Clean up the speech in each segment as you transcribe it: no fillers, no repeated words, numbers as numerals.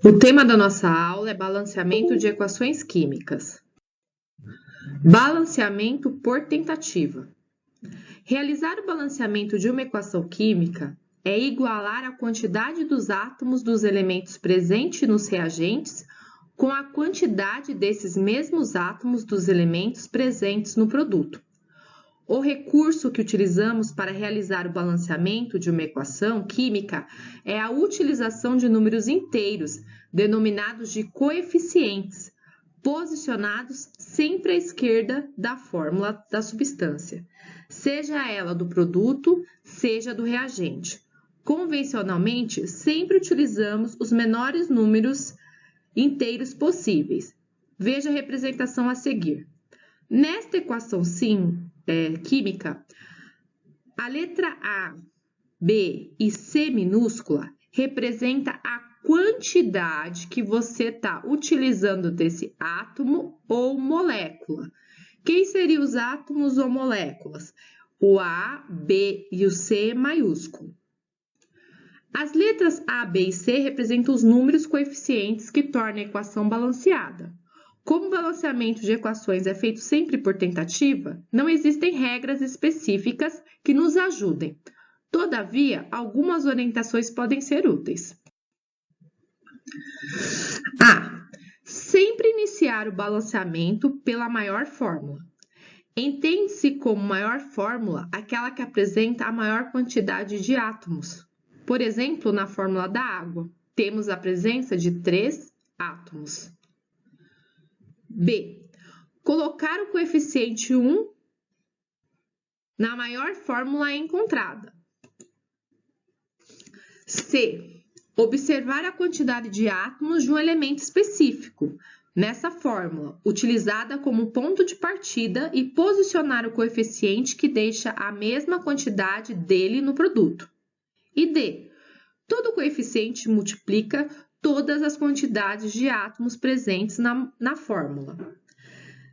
O tema da nossa aula é balanceamento de equações químicas. Balanceamento por tentativa. Realizar o balanceamento de uma equação química é igualar a quantidade dos átomos dos elementos presentes nos reagentes com a quantidade desses mesmos átomos dos elementos presentes no produto. O recurso que utilizamos para realizar o balanceamento de uma equação química é a utilização de números inteiros, denominados de coeficientes, posicionados sempre à esquerda da fórmula da substância, seja ela do produto, seja do reagente. Convencionalmente, sempre utilizamos os menores números inteiros possíveis. Veja a representação a seguir. Nesta equação química, a letra A, B e C minúscula representa a quantidade que você está utilizando desse átomo ou molécula. Quem seriam os átomos ou moléculas? O A, B e o C maiúsculo. As letras A, B e C representam os números coeficientes que tornam a equação balanceada. Como o balanceamento de equações é feito sempre por tentativa, não existem regras específicas que nos ajudem. Todavia, algumas orientações podem ser úteis. A. Sempre iniciar o balanceamento pela maior fórmula. Entende-se como maior fórmula aquela que apresenta a maior quantidade de átomos. Por exemplo, na fórmula da água, temos a presença de 3 átomos. B. Colocar o coeficiente 1 na maior fórmula encontrada. C. Observar a quantidade de átomos de um elemento específico nessa fórmula, utilizada como ponto de partida e posicionar o coeficiente que deixa a mesma quantidade dele no produto. E D. Todo coeficiente multiplica todas as quantidades de átomos presentes na fórmula.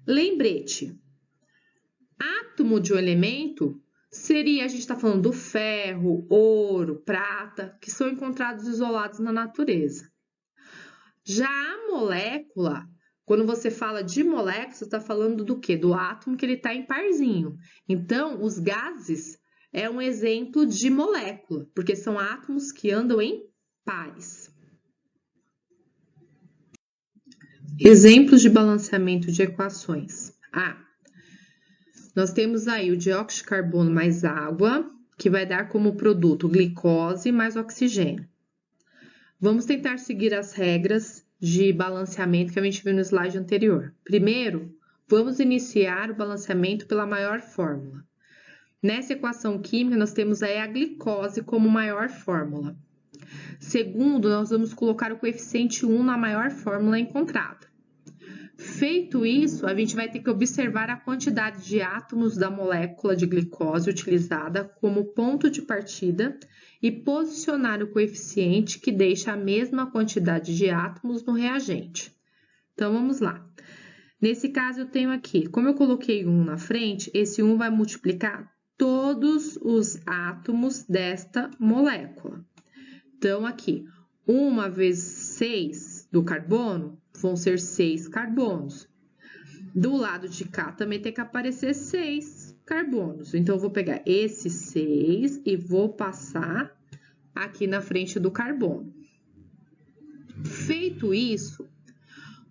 Lembrete, átomo de um elemento seria, a gente está falando do ferro, ouro, prata, que são encontrados isolados na natureza. Já a molécula, quando você fala de molécula, você está falando do quê? Do átomo que ele está em parzinho. Então, os gases é um exemplo de molécula, porque são átomos que andam em pares. Exemplos de balanceamento de equações. A. Nós temos aí o dióxido de carbono mais água, que vai dar como produto glicose mais oxigênio. Vamos tentar seguir as regras de balanceamento que a gente viu no slide anterior. Primeiro, vamos iniciar o balanceamento pela maior fórmula. Nessa equação química, nós temos aí a glicose como maior fórmula. Segundo, nós vamos colocar o coeficiente 1 na maior fórmula encontrada. Feito isso, a gente vai ter que observar a quantidade de átomos da molécula de glicose utilizada como ponto de partida e posicionar o coeficiente que deixa a mesma quantidade de átomos no reagente. Então, vamos lá. Nesse caso, eu tenho aqui, como eu coloquei 1 na frente, esse 1 vai multiplicar todos os átomos desta molécula. Então, aqui, 1 vezes 6 do carbono, vão ser 6 carbonos. Do lado de cá também tem que aparecer 6 carbonos. Então, eu vou pegar esse 6 e vou passar aqui na frente do carbono. Feito isso,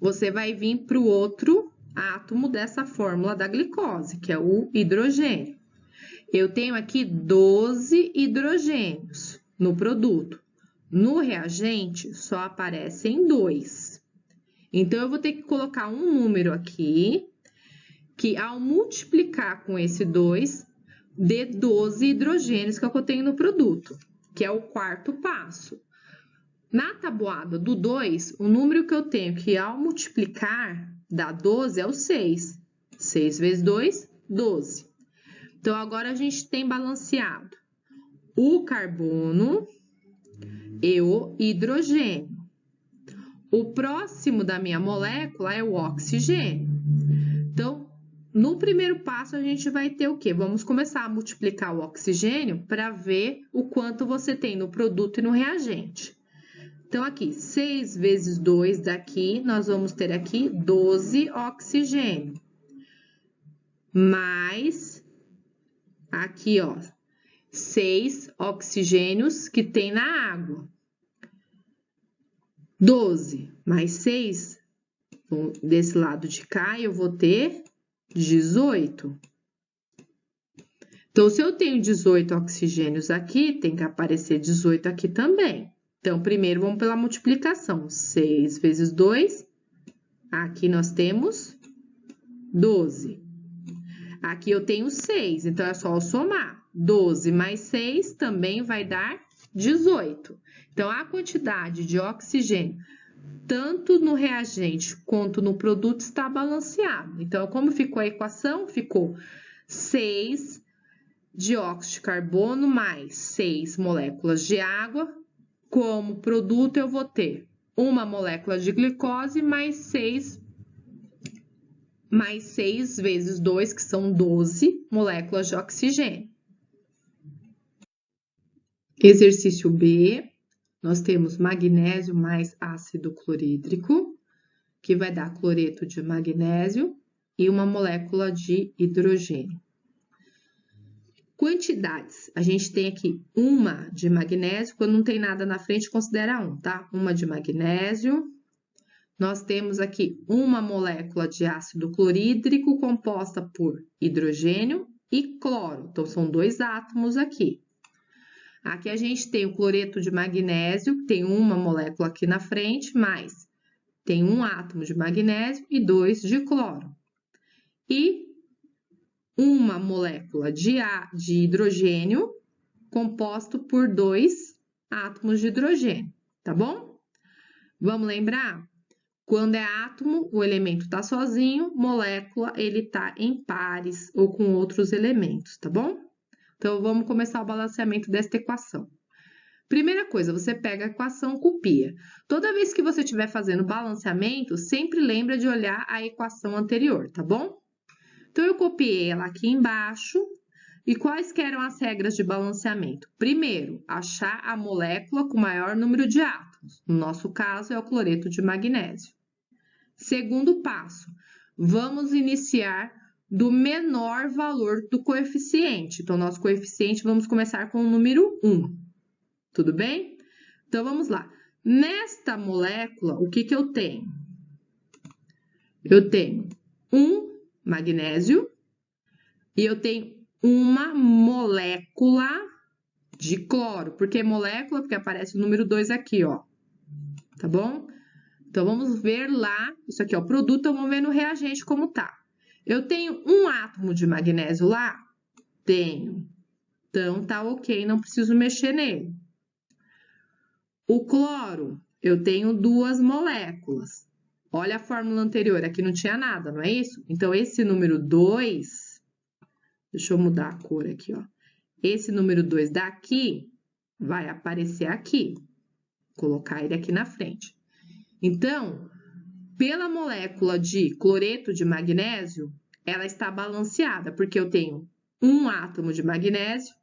você vai vir para o outro átomo dessa fórmula da glicose, que é o hidrogênio. Eu tenho aqui 12 hidrogênios no produto. No reagente, só aparecem 2. Então, eu vou ter que colocar um número aqui, que ao multiplicar com esse 2, dê 12 hidrogênios que é o que eu tenho no produto, que é o quarto passo. Na tabuada do 2, o número que eu tenho que ao multiplicar dá 12 é o 6. 6 vezes 2, 12. Então, agora a gente tem balanceado o carbono e o hidrogênio. O próximo da minha molécula é o oxigênio. Então, no primeiro passo, a gente vai ter o quê? Vamos começar a multiplicar o oxigênio para ver o quanto você tem no produto e no reagente. Então, aqui, 6 vezes 2 daqui, nós vamos ter aqui 12 oxigênio. Mais, aqui, ó, 6 oxigênios que tem na água. 12 mais 6, desse lado de cá, eu vou ter 18. Então, se eu tenho 18 oxigênios aqui, tem que aparecer 18 aqui também. Então, primeiro, vamos pela multiplicação. 6 vezes 2, aqui nós temos 12. Aqui eu tenho 6, então é só eu somar. 12 mais 6 também vai dar 18. Então, a quantidade de oxigênio, tanto no reagente quanto no produto, está balanceado. Então, como ficou a equação? Ficou 6 dióxido de carbono mais 6 moléculas de água. Como produto, eu vou ter uma molécula de glicose mais 6 vezes 2, que são 12 moléculas de oxigênio. Exercício B, nós temos magnésio mais ácido clorídrico, que vai dar cloreto de magnésio e uma molécula de hidrogênio. Quantidades, a gente tem aqui uma de magnésio, quando não tem nada na frente, considera um, tá? Uma de magnésio. Nós temos aqui uma molécula de ácido clorídrico composta por hidrogênio e cloro. Então, são 2 átomos aqui. Aqui a gente tem o cloreto de magnésio, tem uma molécula aqui na frente, mas tem um átomo de magnésio e 2 de cloro. E uma molécula de hidrogênio composto por 2 átomos de hidrogênio, tá bom? Vamos lembrar? Quando é átomo, o elemento está sozinho, molécula, ele está em pares ou com outros elementos, tá bom? Então, vamos começar o balanceamento desta equação. Primeira coisa, você pega a equação, copia. Toda vez que você estiver fazendo balanceamento, sempre lembra de olhar a equação anterior, tá bom? Então, eu copiei ela aqui embaixo. E quais que eram as regras de balanceamento? Primeiro, achar a molécula com maior número de átomos. No nosso caso, é o cloreto de magnésio. Segundo passo, vamos iniciar do menor valor do coeficiente. Então, nosso coeficiente, vamos começar com o número 1. Tudo bem? Então, vamos lá. Nesta molécula, o que eu tenho? Eu tenho um magnésio e eu tenho uma molécula de cloro. Por que molécula? Porque aparece o número 2 aqui, ó. Tá bom? Então, vamos ver lá, isso aqui é o produto, vamos ver no reagente como tá. Eu tenho um átomo de magnésio lá? Tenho. Então, tá ok, não preciso mexer nele. O cloro, eu tenho 2 moléculas. Olha a fórmula anterior, aqui não tinha nada, não é isso? Então, esse número 2, deixa eu mudar a cor aqui, ó. Esse número 2 daqui vai aparecer aqui. Vou colocar ele aqui na frente. Então, pela molécula de cloreto de magnésio, ela está balanceada, porque eu tenho um átomo de magnésio,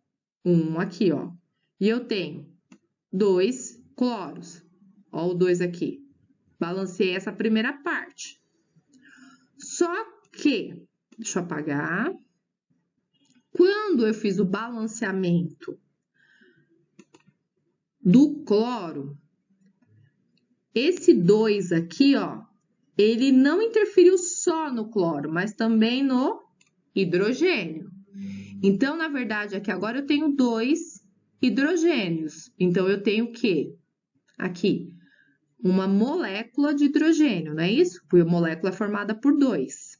um aqui, ó, e eu tenho 2 cloros. Ó, o 2 aqui. Balanceei essa primeira parte. Só que, deixa eu apagar. Quando eu fiz o balanceamento do cloro, esse 2 aqui, ó, ele não interferiu só no cloro, mas também no hidrogênio. Então, na verdade, aqui agora eu tenho 2 hidrogênios. Então, eu tenho o quê? Aqui, uma molécula de hidrogênio, não é isso? Porque a molécula é formada por 2.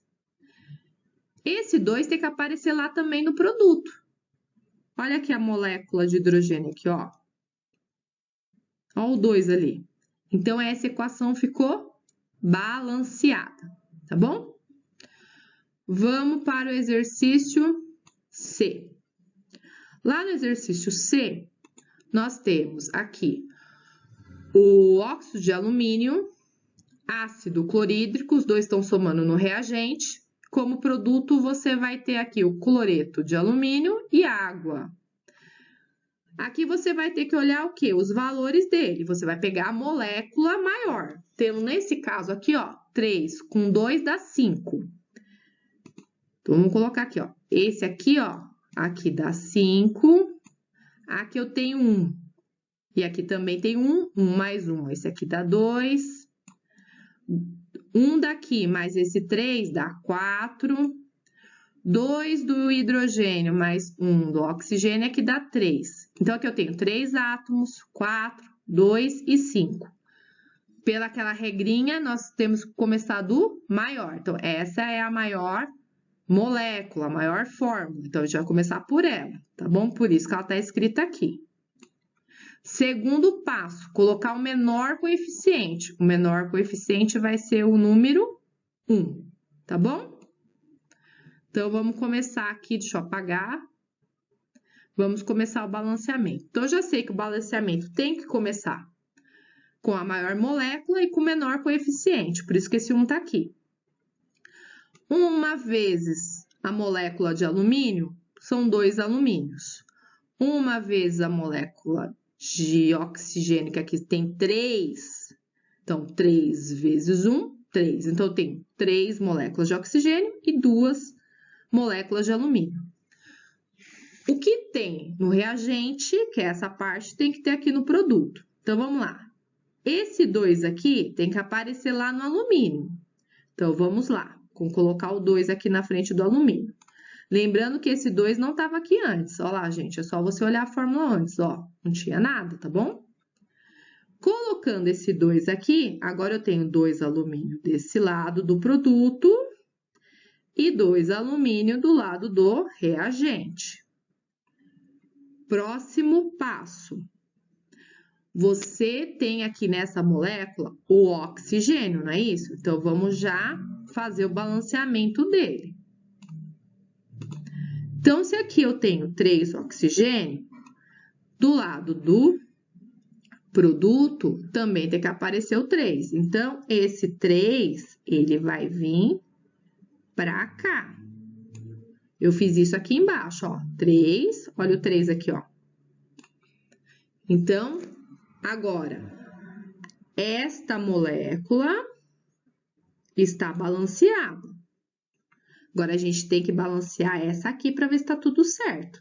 Esse 2 tem que aparecer lá também no produto. Olha aqui a molécula de hidrogênio aqui, ó. Olha o 2 ali. Então, essa equação ficou balanceada, tá bom? Vamos para o exercício C. Lá no exercício C, nós temos aqui o óxido de alumínio, ácido clorídrico, os dois estão somando no reagente. Como produto, você vai ter aqui o cloreto de alumínio e água. Aqui você vai ter que olhar o quê? Os valores dele. Você vai pegar a molécula maior. Tendo nesse caso aqui, ó, 3 com 2 dá 5. Então, vamos colocar aqui, ó. Esse aqui, ó, aqui dá 5. Aqui eu tenho 1. E aqui também tem 1, 1 mais 1. Esse aqui dá 2. 1 daqui mais esse 3 dá 4. 2 do hidrogênio mais 1 do oxigênio aqui dá 3. Então, aqui eu tenho 3 átomos, 4, 2 e 5. Pela aquela regrinha, nós temos que começar do maior. Então, essa é a maior molécula, a maior fórmula. Então, a gente vai começar por ela, tá bom? Por isso que ela está escrita aqui. Segundo passo, colocar o menor coeficiente. O menor coeficiente vai ser o número 1, tá bom? Então, vamos começar aqui, deixa eu apagar. Vamos começar o balanceamento. Então, eu já sei que o balanceamento tem que começar com a maior molécula e com o menor coeficiente, por isso que esse 1 tá aqui. 1 vezes a molécula de alumínio, são 2 alumínios. 1 vezes a molécula de oxigênio, que aqui tem 3. Então, 3 vezes 1, 3. Então, eu tenho 3 moléculas de oxigênio e 2 moléculas de alumínio. O que tem no reagente, que é essa parte, tem que ter aqui no produto. Então, vamos lá. Esse 2 aqui tem que aparecer lá no alumínio. Então, vamos lá. Vamos colocar o 2 aqui na frente do alumínio. Lembrando que esse 2 não estava aqui antes. Olha lá, gente, é só você olhar a fórmula antes, ó. Não tinha nada, tá bom? Colocando esse 2 aqui, agora eu tenho 2 alumínio desse lado do produto e 2 alumínio do lado do reagente. Próximo passo. Você tem aqui nessa molécula o oxigênio, não é isso? Então, vamos já fazer o balanceamento dele. Então, se aqui eu tenho 3 oxigênio, do lado do produto também tem que aparecer o 3. Então, esse 3, ele vai vir para cá. Eu fiz isso aqui embaixo, ó. 3, olha o 3 aqui, ó. Então, agora, esta molécula está balanceada. Agora, a gente tem que balancear essa aqui para ver se está tudo certo,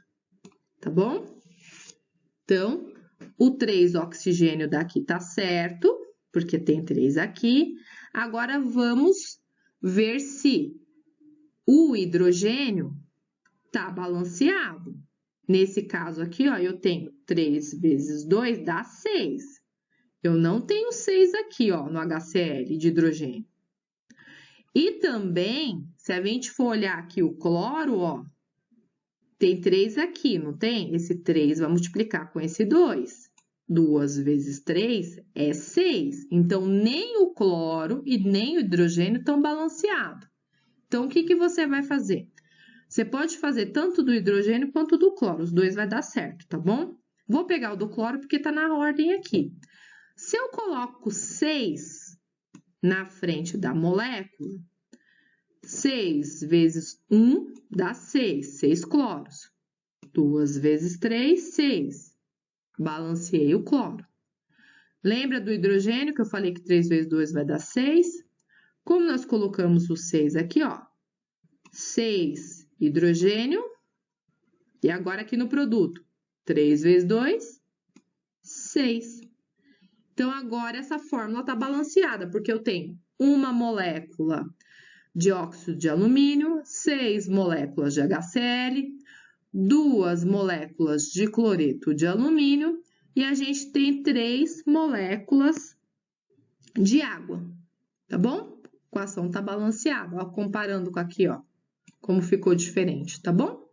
tá bom? Então, o 3 oxigênio daqui tá certo, porque tem 3 aqui. Agora, vamos ver se o hidrogênio tá balanceado. Nesse caso aqui, ó, eu tenho 3 vezes 2 dá 6. Eu não tenho 6 aqui, ó, no HCl de hidrogênio. E também, se a gente for olhar aqui o cloro, ó, tem 3 aqui, não tem? Esse 3 vai multiplicar com esse 2. 2 vezes 3 é 6. Então, nem o cloro e nem o hidrogênio estão balanceados. Então, o que que você vai fazer? Você pode fazer tanto do hidrogênio quanto do cloro. Os dois vai dar certo, tá bom? Vou pegar o do cloro porque tá na ordem aqui. Se eu coloco 6 na frente da molécula, 6 vezes 1 dá 6, 6 cloros. 2 vezes 3, 6. Balanceei o cloro. Lembra do hidrogênio que eu falei que 3 vezes 2 vai dar 6? Como nós colocamos o 6 aqui, ó. 6 hidrogênio. E agora aqui no produto. 3 vezes 2, 6. Então, agora essa fórmula está balanceada, porque eu tenho uma molécula de óxido de alumínio, 6 moléculas de HCl, 2 moléculas de cloreto de alumínio e a gente tem 3 moléculas de água, tá bom? A equação tá balanceada, ó, comparando com aqui, ó, como ficou diferente, tá bom?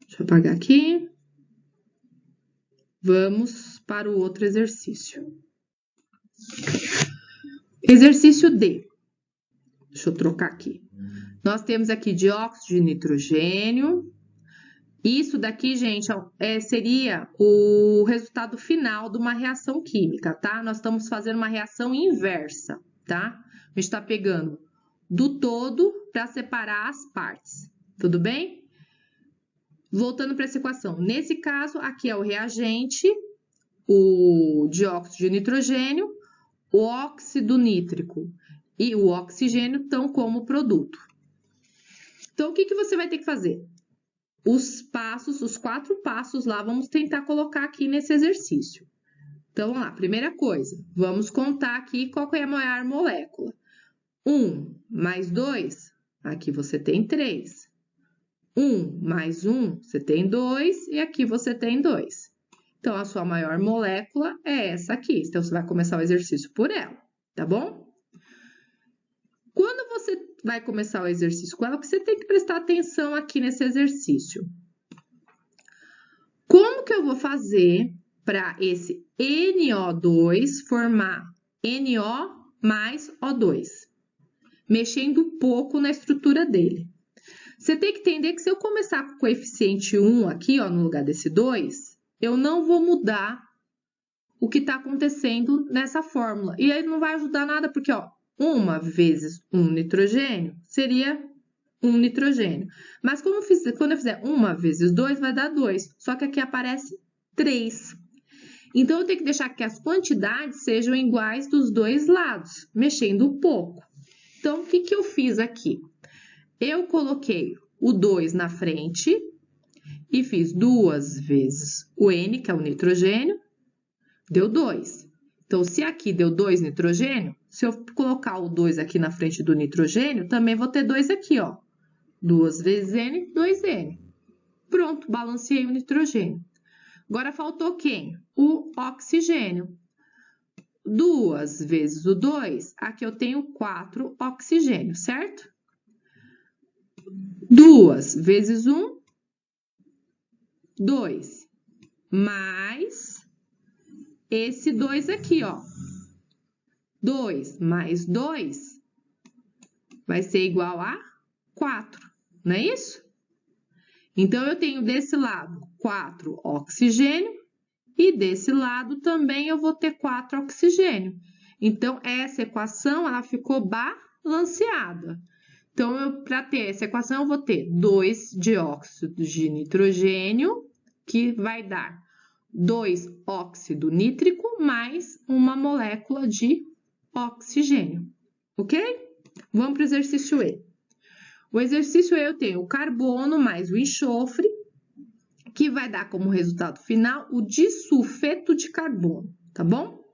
Deixa eu apagar aqui. Vamos para o outro exercício. Exercício D. Deixa eu trocar aqui. Nós temos aqui dióxido de nitrogênio. Isso daqui, gente, seria o resultado final de uma reação química, tá? Nós estamos fazendo uma reação inversa, tá? A gente está pegando do todo para separar as partes, tudo bem? Voltando para essa equação. Nesse caso, aqui é o reagente, o dióxido de nitrogênio, o óxido nítrico e o oxigênio estão como produto. Então, o que você vai ter que fazer? Os 4 passos lá, vamos tentar colocar aqui nesse exercício. Então, vamos lá. Primeira coisa, vamos contar aqui qual é a maior molécula. 1 mais 2, aqui você tem 3. 1 mais 1, você tem 2, e aqui você tem 2. Então, a sua maior molécula é essa aqui. Então, você vai começar o exercício por ela, tá bom? Quando você vai começar o exercício com ela, você tem que prestar atenção aqui nesse exercício. Como que eu vou fazer para esse NO2 formar NO mais O2? Mexendo um pouco na estrutura dele. Você tem que entender que se eu começar com o coeficiente 1 aqui, ó, no lugar desse 2, eu não vou mudar o que está acontecendo nessa fórmula. E aí não vai ajudar nada, porque, ó, 1 vezes 1 nitrogênio seria 1 nitrogênio. Mas quando eu fizer 1 vezes 2, vai dar 2. Só que aqui aparece 3. Então, eu tenho que deixar que as quantidades sejam iguais dos dois lados, mexendo um pouco. Então, o que eu fiz aqui? Eu coloquei o 2 na frente e fiz 2 vezes o N, que é o nitrogênio, deu 2. Então, se aqui deu 2 nitrogênio, se eu colocar o 2 aqui na frente do nitrogênio, também vou ter 2 aqui, ó. 2 vezes N, 2N. Pronto, balanceei o nitrogênio. Agora, faltou quem? O oxigênio. 2 vezes o 2, aqui eu tenho 4 oxigênio, certo? 2 vezes 1, 2. Mais esse 2 aqui, ó. 2 mais 2 vai ser igual a 4, não é isso? Então, eu tenho desse lado 4 oxigênio e desse lado também eu vou ter 4 oxigênio. Então, essa equação, ela ficou balanceada. Então, para ter essa equação, eu vou ter 2 dióxidos de nitrogênio, que vai dar 2 óxido nítrico mais uma molécula de oxigênio, ok? Vamos para o exercício E. O exercício E eu tenho o carbono mais o enxofre, que vai dar como resultado final o disulfeto de carbono, tá bom?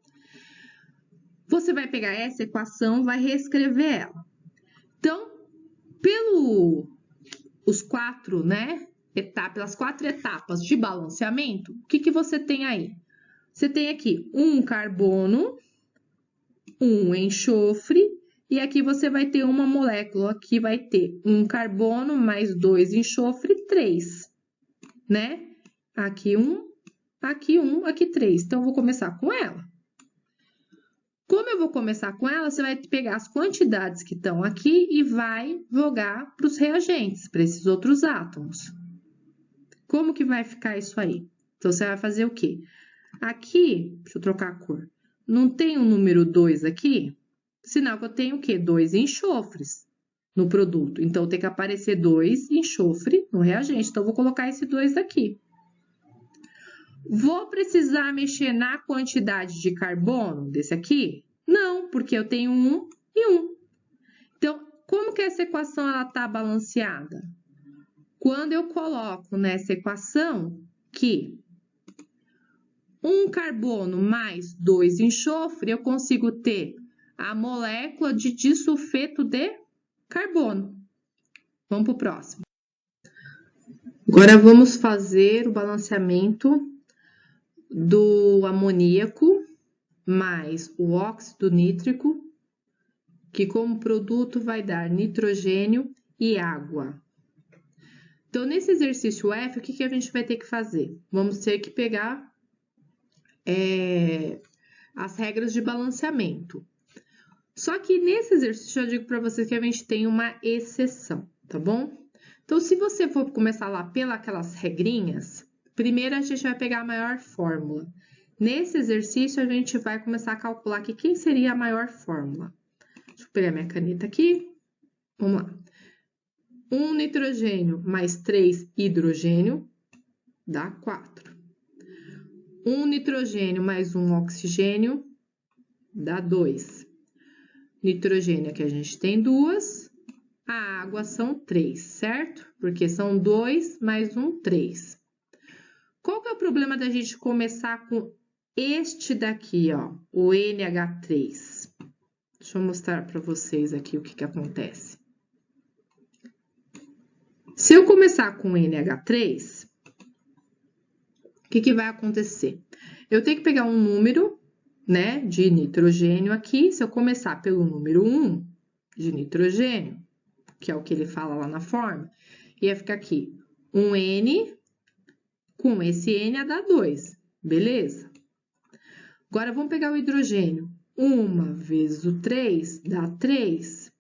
Você vai pegar essa equação, vai reescrever ela. Então, pelas 4 etapas de balanceamento, o que você tem aí? Você tem aqui um carbono, um enxofre, e aqui você vai ter uma molécula, aqui vai ter um carbono mais 2 enxofre, 3, né? Aqui 1, aqui 3. Então, eu vou começar com ela. Como eu vou começar com ela, você vai pegar as quantidades que estão aqui e vai jogar para os reagentes, para esses outros átomos. Como que vai ficar isso aí? Então, você vai fazer o quê? Aqui, deixa eu trocar a cor, não tem o número 2 aqui? Sinal que eu tenho o quê? 2 enxofres no produto. Então, tem que aparecer 2 enxofre no reagente. Então, eu vou colocar esse 2 aqui. Vou precisar mexer na quantidade de carbono desse aqui? Não, porque eu tenho 1 e 1. Então, como que essa equação está balanceada? Quando eu coloco nessa equação que um carbono mais 2 enxofre, eu consigo ter a molécula de disulfeto de carbono. Vamos para o próximo. Agora, vamos fazer o balanceamento do amoníaco mais o óxido nítrico, que como produto vai dar nitrogênio e água. Então, nesse exercício F, o que a gente vai ter que fazer? Vamos ter que pegar as regras de balanceamento. Só que nesse exercício eu digo para vocês que a gente tem uma exceção, tá bom? Então, se você for começar lá pelas regrinhas, primeiro a gente vai pegar a maior fórmula. Nesse exercício, a gente vai começar a calcular aqui quem seria a maior fórmula. Deixa eu pegar minha caneta aqui. Vamos lá. 1 nitrogênio mais 3 hidrogênio dá 4. 1 nitrogênio mais 1 oxigênio dá 2. Nitrogênio aqui a gente tem 2. A água são 3, certo? Porque são 2 mais 1, 3. Qual que é o problema da gente começar com este daqui, ó, o NH3? Deixa eu mostrar para vocês aqui o que acontece. Se eu começar com NH3, o que vai acontecer? Eu tenho que pegar um número, né, de nitrogênio aqui. Se eu começar pelo número 1 de nitrogênio, que é o que ele fala lá na forma, ia ficar aqui um N, com esse N dá 2, beleza? Agora, vamos pegar o hidrogênio. 1 vezes o 3 dá 3.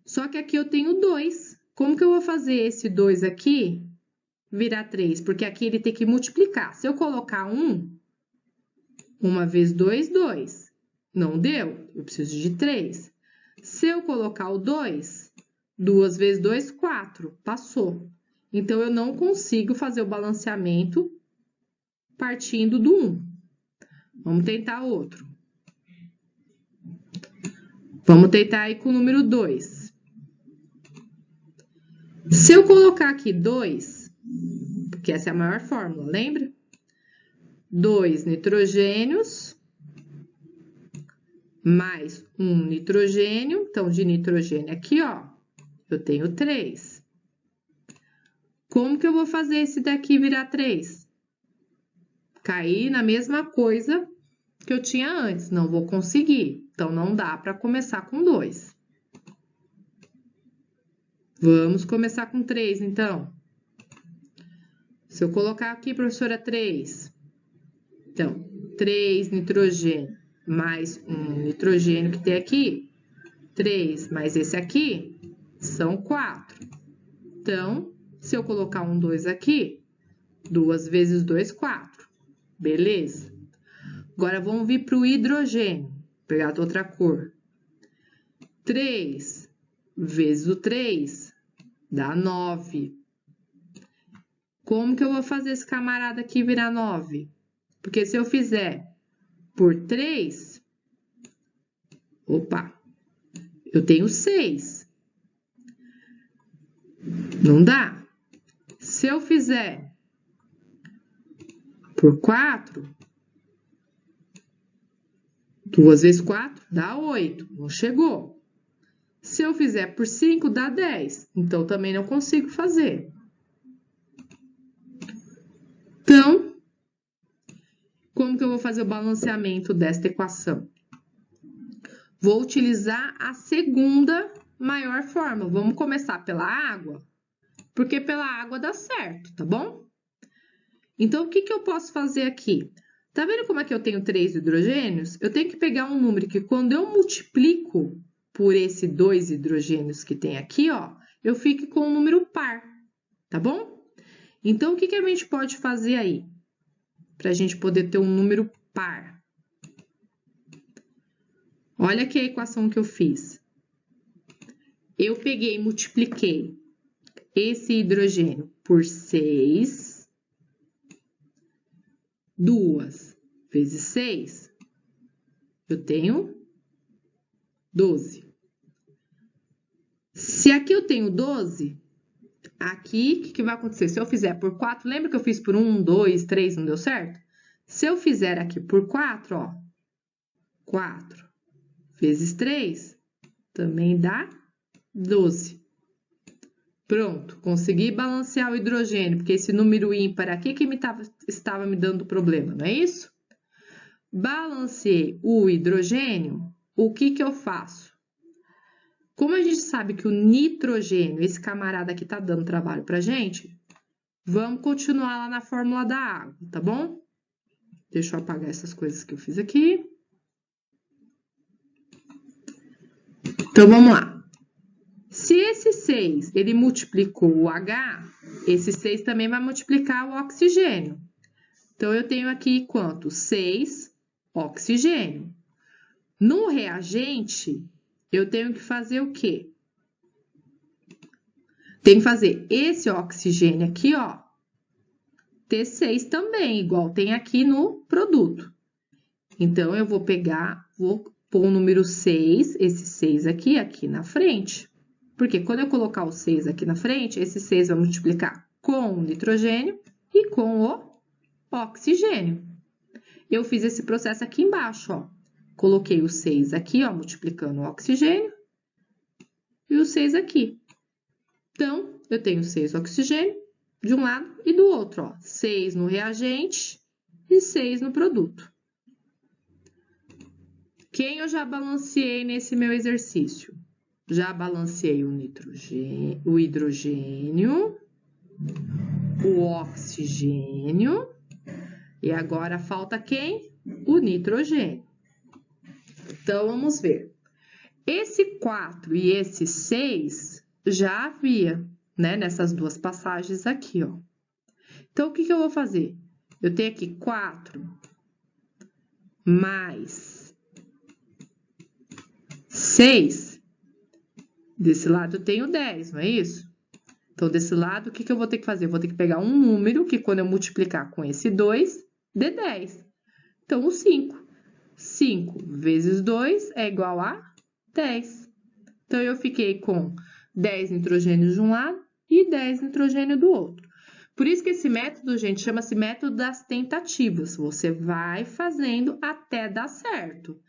Só que aqui eu tenho 2. Como que eu vou fazer esse 2 aqui virar 3? Porque aqui ele tem que multiplicar. Se eu colocar 1, 1 vezes 2, 2. Não deu, eu preciso de 3. Se eu colocar o 2, 2 vezes 2, 4. Passou. Então, eu não consigo fazer o balanceamento partindo do 1. Vamos tentar outro. Vamos tentar aí com o número 2. Se eu colocar aqui 2, porque essa é a maior fórmula, lembra? 2 nitrogênios mais 1 nitrogênio. Então, de nitrogênio aqui, ó, eu tenho 3. Como que eu vou fazer esse daqui virar 3? Cair na mesma coisa que eu tinha antes. Não vou conseguir. Então, não dá para começar com 2. Vamos começar com 3, então. Se eu colocar aqui, professora, 3. Então, 3 nitrogênio mais 1 nitrogênio que tem aqui. 3 mais esse aqui são 4. Então, se eu colocar um 2 aqui, 2 vezes 2, 4. Beleza? Agora, vamos vir para o hidrogênio. Vou pegar outra cor. 3 vezes o 3 dá 9. Como que eu vou fazer esse camarada aqui virar 9? Porque se eu fizer por 3, opa, eu tenho 6. Não dá. Se eu fizer por 4, 2 vezes 4 dá 8. Não chegou. Se eu fizer por 5, dá 10. Então, também não consigo fazer. Então, como que eu vou fazer o balanceamento desta equação? Vou utilizar a segunda maior fórmula. Vamos começar pela água, porque pela água dá certo, tá bom? Então, o que eu posso fazer aqui? Tá vendo como é que eu tenho 3 hidrogênios? Eu tenho que pegar um número que, quando eu multiplico por esse 2 hidrogênios que tem aqui, ó, eu fico com um número par, tá bom? Então, o que a gente pode fazer aí? Para a gente poder ter um número par. Olha aqui a equação que eu fiz. Eu peguei e multipliquei esse hidrogênio por 6. 2 vezes 6, eu tenho 12. Se aqui eu tenho 12, aqui, o que vai acontecer? Se eu fizer por 4, lembra que eu fiz por 1, 2, 3, não deu certo? Se eu fizer aqui por 4, ó, 4 vezes 3, também dá 12. Pronto, consegui balancear o hidrogênio, porque esse número ímpar aqui que estava me dando problema, não é isso? Balanceei o hidrogênio, o que eu faço? Como a gente sabe que o nitrogênio, esse camarada aqui tá dando trabalho pra gente, vamos continuar lá na fórmula da água, tá bom? Deixa eu apagar essas coisas que eu fiz aqui. Então, vamos lá. Se esse 6, ele multiplicou o H, esse 6 também vai multiplicar o oxigênio. Então, eu tenho aqui quanto? 6 oxigênio. No reagente, eu tenho que fazer o quê? Tem que fazer esse oxigênio aqui, ó, T6 também, igual tem aqui no produto. Então, eu vou pegar, vou pôr o número 6, esse 6 aqui, aqui na frente. Porque quando eu colocar o 6 aqui na frente, esse 6 vai multiplicar com o nitrogênio e com o oxigênio. Eu fiz esse processo aqui embaixo, ó. Coloquei o 6 aqui, ó, multiplicando o oxigênio e o 6 aqui. Então, eu tenho 6 oxigênio de um lado e do outro, ó. 6 no reagente e 6 no produto. Quem eu já balanceei nesse meu exercício? Já balanceei o nitrogênio, o hidrogênio, o oxigênio e agora falta quem? O nitrogênio. Então, vamos ver. Esse 4 e esse 6 já havia, né, nessas duas passagens aqui, ó. Então, o que eu vou fazer? Eu tenho aqui 4 mais 6. Desse lado eu tenho 10, não é isso? Então, desse lado, o que eu vou ter que fazer? Eu vou ter que pegar um número que, quando eu multiplicar com esse 2, dê 10. Então, o 5. 5 vezes 2 é igual a 10. Então, eu fiquei com 10 nitrogênios de um lado e 10 nitrogênio do outro. Por isso que esse método, gente, chama-se método das tentativas. Você vai fazendo até dar certo.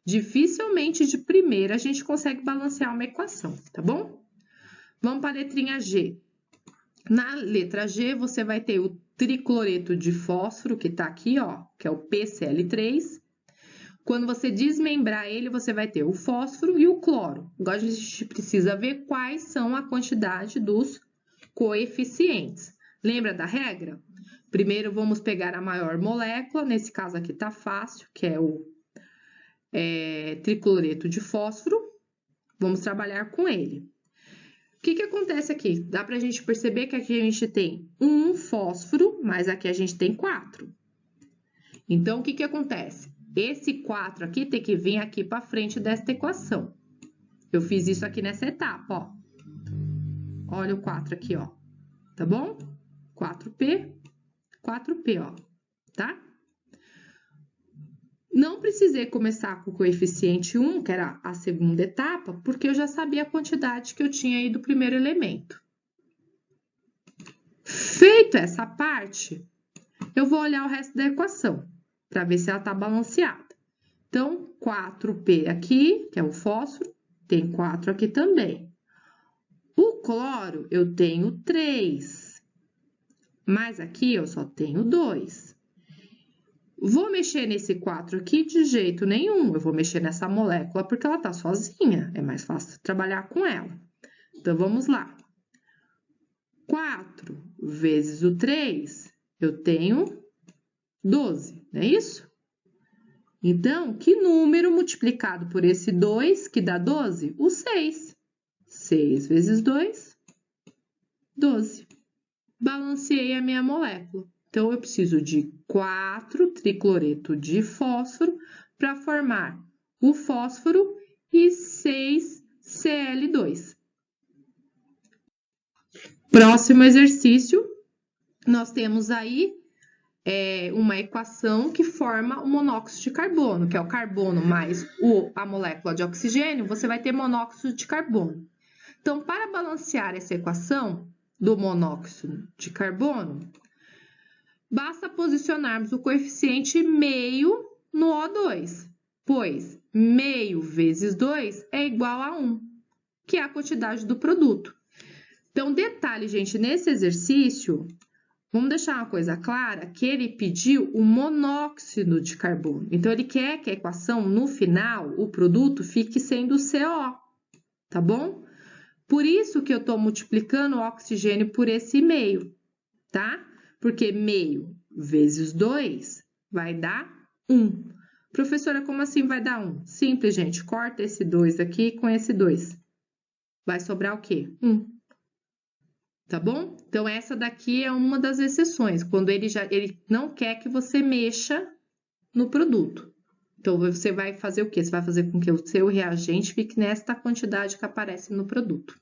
Dificilmente de primeira a gente consegue balancear uma equação, tá bom? Vamos para a letrinha G. Na letra G, você vai ter o tricloreto de fósforo, que tá aqui, ó, que é o PCl3. Quando você desmembrar ele, você vai ter o fósforo e o cloro. Agora, a gente precisa ver quais são a quantidade dos coeficientes. Lembra da regra? Primeiro, vamos pegar a maior molécula, nesse caso aqui tá fácil, que é o tricloreto de fósforo. Vamos trabalhar com ele. O que acontece aqui? Dá pra gente perceber que aqui a gente tem um fósforo, mas aqui a gente tem 4. Então, o que acontece? Esse 4 aqui tem que vir aqui para frente desta equação. Eu fiz isso aqui nessa etapa, ó. Olha o 4 aqui, ó. Tá bom? 4P, 4P, ó. Tá? Não precisei começar com o coeficiente 1, que era a segunda etapa, porque eu já sabia a quantidade que eu tinha aí do primeiro elemento. Feito essa parte, eu vou olhar o resto da equação, para ver se ela está balanceada. Então, 4P aqui, que é o fósforo, tem 4 aqui também. O cloro, eu tenho 3, mas aqui eu só tenho 2. Vou mexer nesse 4 aqui de jeito nenhum. Eu vou mexer nessa molécula porque ela tá sozinha. É mais fácil trabalhar com ela. Então, vamos lá. 4 vezes o 3, eu tenho 12, não é isso? Então, que número multiplicado por esse 2, que dá 12? O 6. 6 vezes 2, 12. Balanceei a minha molécula. Então, eu preciso de 4 tricloreto de fósforo para formar o fósforo e 6 Cl2. Próximo exercício, nós temos aí uma equação que forma o monóxido de carbono, que é o carbono mais a molécula de oxigênio, você vai ter monóxido de carbono. Então, para balancear essa equação do monóxido de carbono, basta posicionarmos o coeficiente meio no O2, pois meio vezes 2 é igual a 1, que é a quantidade do produto. Então, detalhe, gente, nesse exercício, vamos deixar uma coisa clara, que ele pediu o monóxido de carbono. Então, ele quer que a equação, no final, o produto fique sendo CO, tá bom? Por isso que eu estou multiplicando o oxigênio por esse meio, tá? Porque meio vezes 2 vai dar 1. Professora, como assim vai dar 1? Simples, gente. Corta esse 2 aqui com esse 2. Vai sobrar o quê? 1. Tá bom? Então, essa daqui é uma das exceções, quando ele não quer que você mexa no produto. Então, você vai fazer o quê? Você vai fazer com que o seu reagente fique nesta quantidade que aparece no produto.